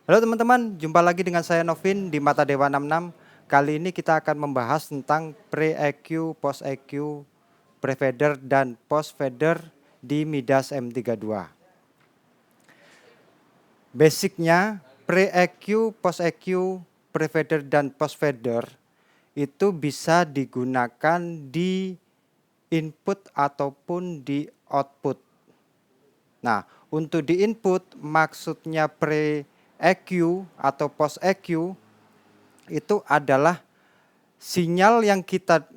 Halo teman-teman, jumpa lagi dengan saya Novin di Mata Dewa 66. Kali ini kita akan membahas tentang pre-EQ, post-EQ, pre-fader, dan post-fader di Midas M32. Basicnya, pre-EQ, post-EQ, pre-fader, dan post-fader itu bisa digunakan di input ataupun di output. Nah, untuk di input maksudnya pre-EQ atau post-EQ itu adalah sinyal yang kita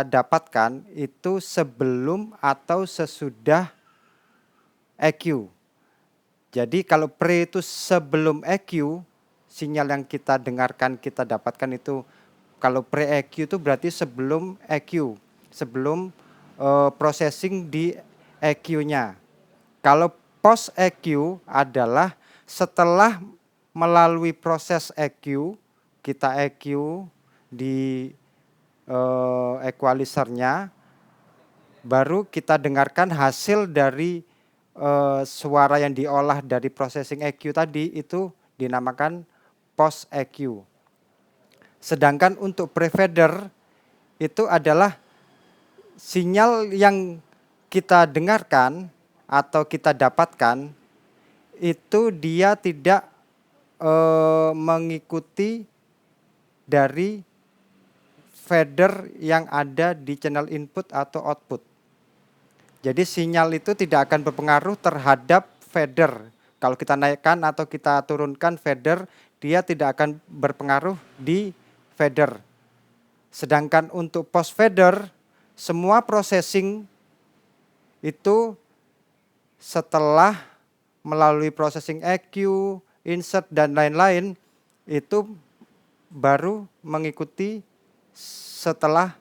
dapatkan itu sebelum atau sesudah EQ. Jadi kalau pre itu sebelum EQ, sinyal yang kita dengarkan kita dapatkan itu kalau pre EQ itu berarti sebelum EQ, sebelum processing di EQ-nya. Kalau post EQ adalah setelah melalui proses EQ, kita EQ di equalizernya, baru kita dengarkan hasil dari suara yang diolah dari processing EQ tadi itu dinamakan post EQ. Sedangkan untuk pre-fader itu adalah sinyal yang kita dengarkan atau kita dapatkan itu dia tidak mengikuti dari fader yang ada di channel input atau output. Jadi sinyal itu tidak akan berpengaruh terhadap fader. Kalau kita naikkan atau kita turunkan fader, dia tidak akan berpengaruh di fader. Sedangkan untuk post fader, semua processing itu setelah melalui processing EQ, insert dan lain-lain itu baru mengikuti setelah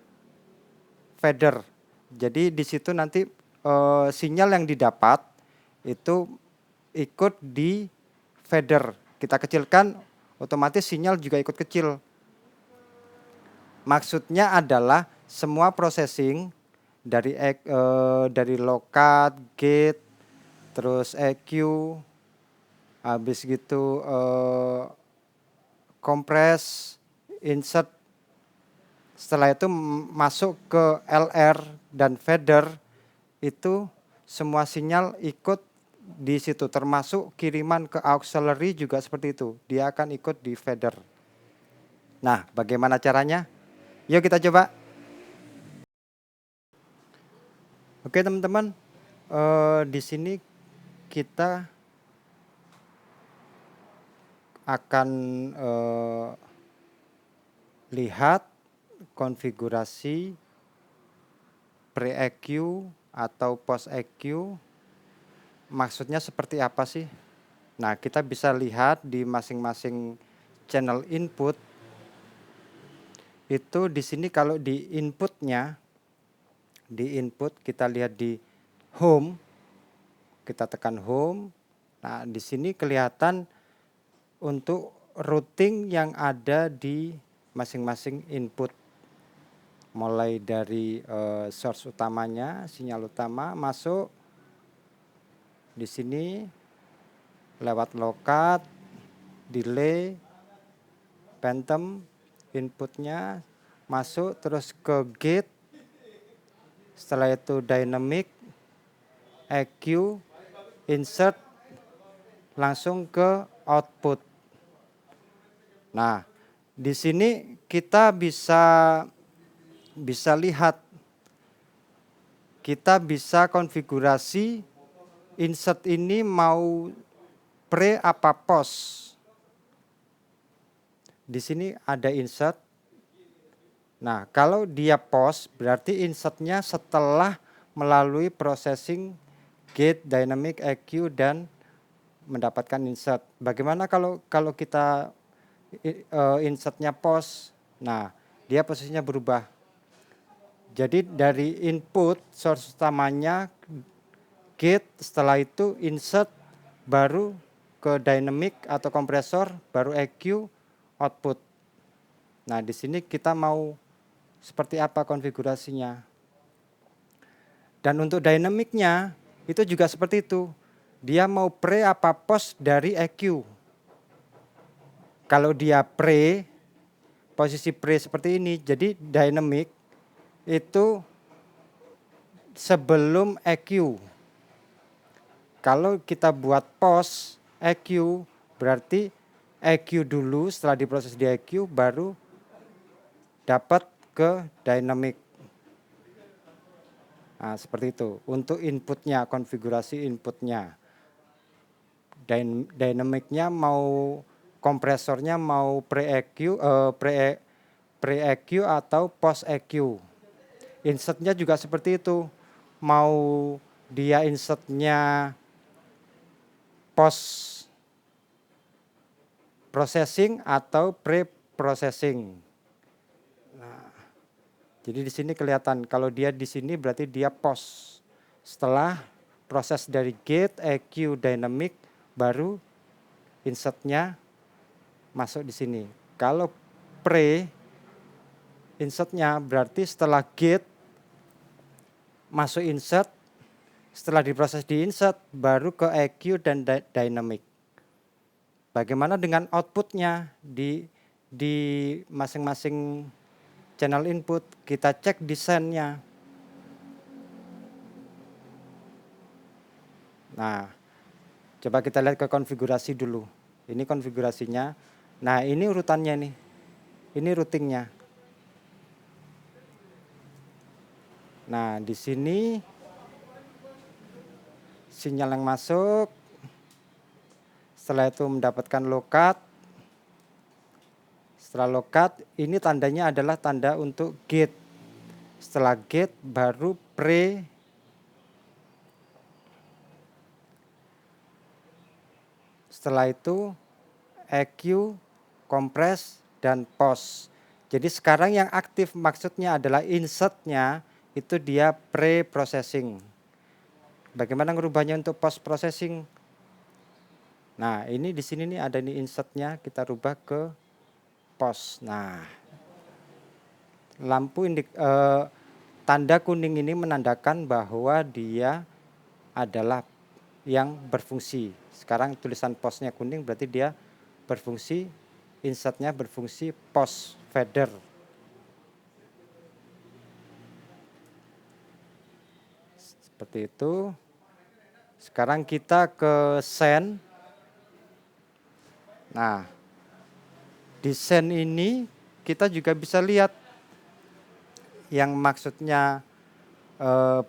fader. Jadi di situ nanti sinyal yang didapat itu ikut di fader. Kita kecilkan, otomatis sinyal juga ikut kecil. Maksudnya adalah semua processing dari low-cut, gate, terus EQ, habis gitu compress, insert, setelah itu masuk ke LR dan fader, itu semua sinyal ikut di situ, termasuk kiriman ke auxiliary juga seperti itu, dia akan ikut di fader. Nah, bagaimana caranya? Yuk kita coba. Oke teman-teman, di sini kita akan lihat konfigurasi pre-EQ atau post-EQ maksudnya seperti apa sih? Nah, kita bisa lihat di masing-masing channel input itu di sini kalau di inputnya, di input kita lihat di home, kita tekan home. Nah, di sini kelihatan untuk routing yang ada di masing-masing input. Mulai dari source utamanya, sinyal utama masuk di sini lewat low-cut, delay, phantom, inputnya masuk terus ke gate, setelah itu dynamic, EQ, insert, langsung ke output. Nah, di sini kita bisa lihat, kita bisa konfigurasi insert ini mau pre apa post. Di sini ada insert. Nah, kalau dia post berarti insertnya setelah melalui processing gate, dynamic, EQ dan mendapatkan insert. Bagaimana kalau kita insertnya post? Nah, dia posisinya berubah. Jadi dari input source utamanya gate, setelah itu insert, baru ke dynamic atau kompresor, baru EQ, output. Nah, di sini kita mau seperti apa konfigurasinya. Dan untuk dynamicnya itu juga seperti itu. Dia mau pre apa post dari EQ. Kalau dia pre, posisi pre seperti ini, jadi dynamic itu sebelum EQ. Kalau kita buat post EQ, berarti EQ dulu, setelah diproses di EQ baru dapat ke dynamic. Nah, seperti itu. Untuk inputnya, konfigurasi inputnya. Dynamicnya mau kompresornya mau pre-EQ, pre-EQ atau post-EQ. Insertnya juga seperti itu. Mau dia insertnya post processing atau pre-processing. Nah, jadi di sini kelihatan kalau dia di sini berarti dia post. Setelah proses dari gate, EQ, dynamic, baru insertnya masuk di sini. Kalau pre, insertnya berarti setelah gate masuk insert, setelah diproses di insert baru ke EQ dan dynamic. Bagaimana dengan outputnya di masing-masing channel input? Kita cek desainnya. Nah, coba kita lihat ke konfigurasi dulu. Ini konfigurasinya. Nah, ini urutannya nih. Ini routingnya. Nah, di sini sinyal yang masuk. Setelah itu mendapatkan lokat. Setelah lokat, ini tandanya adalah tanda untuk gate. Setelah gate baru pre. Setelah itu EQ, kompres, dan post. Jadi sekarang yang aktif maksudnya adalah insertnya itu dia pre-processing. Bagaimana ngerubahnya untuk post-processing? Nah, ini di sini nih ada nih insertnya, kita rubah ke post. Nah, lampu tanda kuning ini menandakan bahwa dia adalah yang berfungsi. Sekarang tulisan postnya kuning berarti dia berfungsi, insertnya berfungsi post fader. Seperti itu. Sekarang kita ke send. Nah, di send ini kita juga bisa lihat yang maksudnya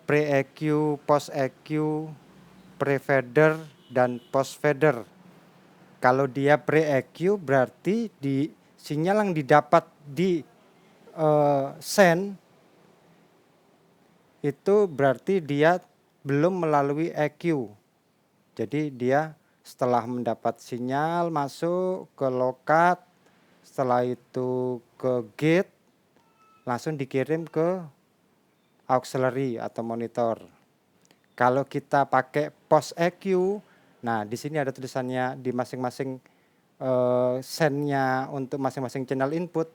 pre-EQ, post-EQ, pre-fader, dan post-fader. Kalau dia pre-EQ berarti di sinyal yang didapat di send itu berarti dia belum melalui EQ. Jadi dia setelah mendapat sinyal masuk ke lokat, setelah itu ke gate, langsung dikirim ke auxiliary atau monitor. Kalau kita pakai post EQ, nah di sini ada tulisannya di masing-masing send-nya untuk masing-masing channel input.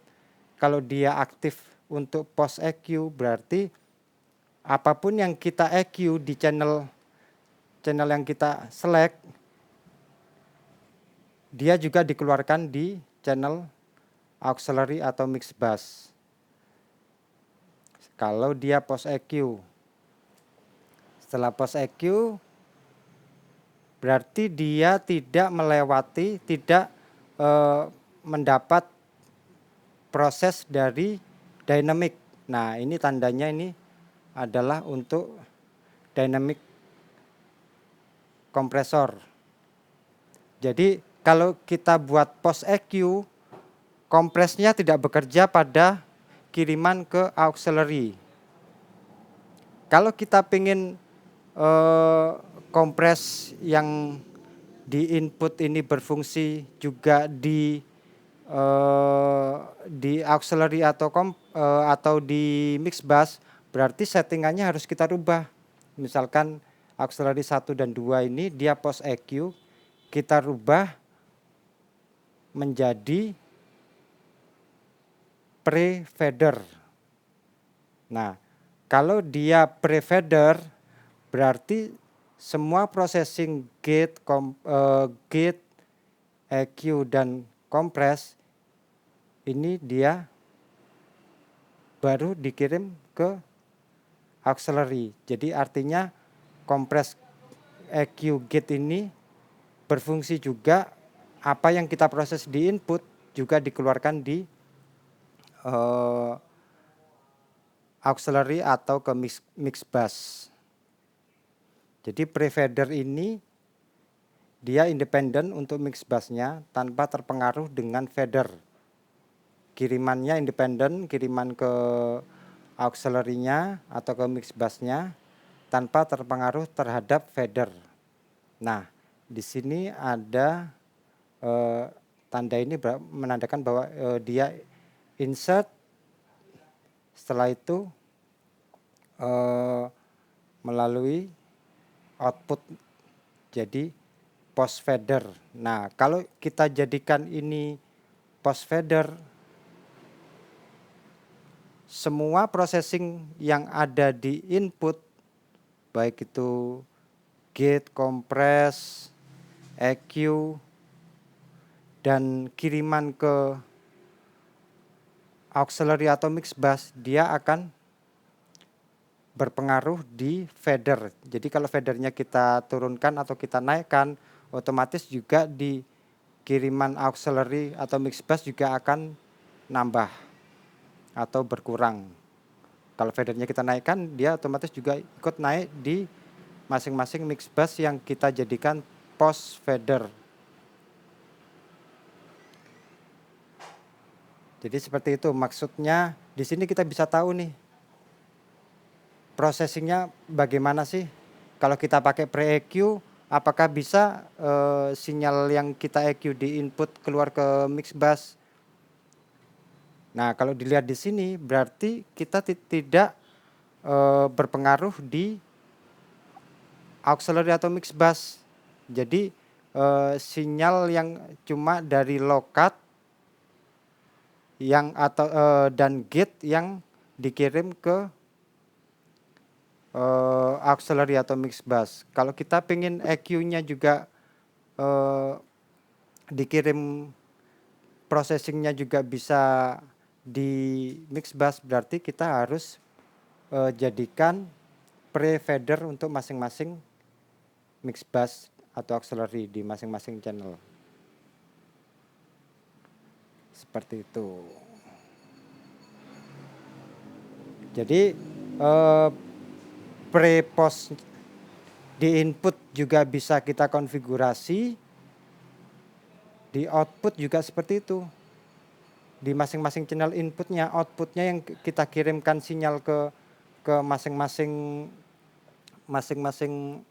Kalau dia aktif untuk post EQ berarti apapun yang kita EQ di channel yang kita select, dia juga dikeluarkan di channel auxiliary atau mix bus. Kalau dia post EQ. Setelah post EQ berarti dia tidak melewati, tidak mendapat proses dari dynamic. Nah, ini tandanya ini adalah untuk dynamic kompresor. Jadi kalau kita buat post EQ, kompresnya tidak bekerja pada kiriman ke auxiliary. Kalau kita ingin kompres yang di input ini berfungsi juga di auxiliary atau di mix bus, berarti settingannya harus kita rubah. Misalkan auxiliary 1 dan 2 ini dia post EQ, kita rubah menjadi pre-fader. Nah, kalau dia pre-fader berarti semua processing gate, EQ dan kompres, ini dia baru dikirim ke auxiliary. Jadi artinya kompres EQ gate ini berfungsi juga, apa yang kita proses di input juga dikeluarkan di auxiliary atau ke mix bus. Jadi pre-fader ini dia independen untuk mix busnya tanpa terpengaruh dengan fader. Kirimannya independen, kiriman ke auxiliary-nya atau ke mix busnya tanpa terpengaruh terhadap fader. Nah, di sini ada tanda ini menandakan bahwa dia insert, setelah itu melalui output jadi post fader. Nah, kalau kita jadikan ini post fader, semua processing yang ada di input, baik itu gate, kompres, EQ, dan kiriman ke auxiliary atau mix bus, dia akan berpengaruh di fader. Jadi kalau fadernya kita turunkan atau kita naikkan, otomatis juga di kiriman auxiliary atau mix bus juga akan nambah atau berkurang. Kalau fadernya kita naikkan, dia otomatis juga ikut naik di masing-masing mix bus yang kita jadikan post fader. Jadi seperti itu maksudnya. Di sini kita bisa tahu nih prosesingnya bagaimana sih. Kalau kita pakai pre-EQ, apakah bisa sinyal yang kita EQ di input keluar ke mix bus? Nah, kalau dilihat di sini berarti kita tidak berpengaruh di auxiliary atau mix bus. Jadi sinyal yang cuma dari low-cut yang atau dan gate yang dikirim ke auxiliary atau mix bus. Kalau kita pengen EQ-nya juga dikirim, processingnya juga bisa di mix bus, berarti kita harus jadikan pre-fader untuk masing-masing mix bus atau auxiliary di masing-masing channel. Seperti itu. Jadi pre-post di input juga bisa kita konfigurasi, di output juga seperti itu. Di masing-masing channel inputnya, outputnya yang kita kirimkan sinyal ke masing-masing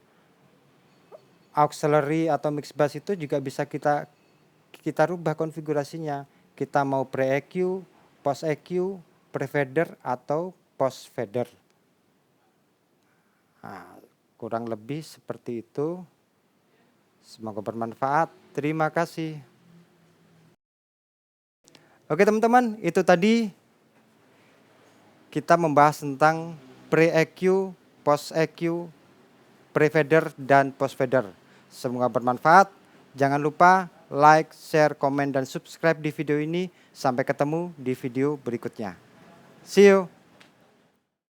auxiliary atau mix bus itu juga bisa kita rubah konfigurasinya. Kita mau pre-EQ, post EQ, pre-fader atau post fader. Nah, kurang lebih seperti itu. Semoga bermanfaat. Terima kasih. Oke teman-teman, itu tadi kita membahas tentang pre-EQ, post EQ, pre-fader, dan post fader. Semoga bermanfaat. Jangan lupa like, share, komen, dan subscribe di video ini. Sampai ketemu di video berikutnya. See you.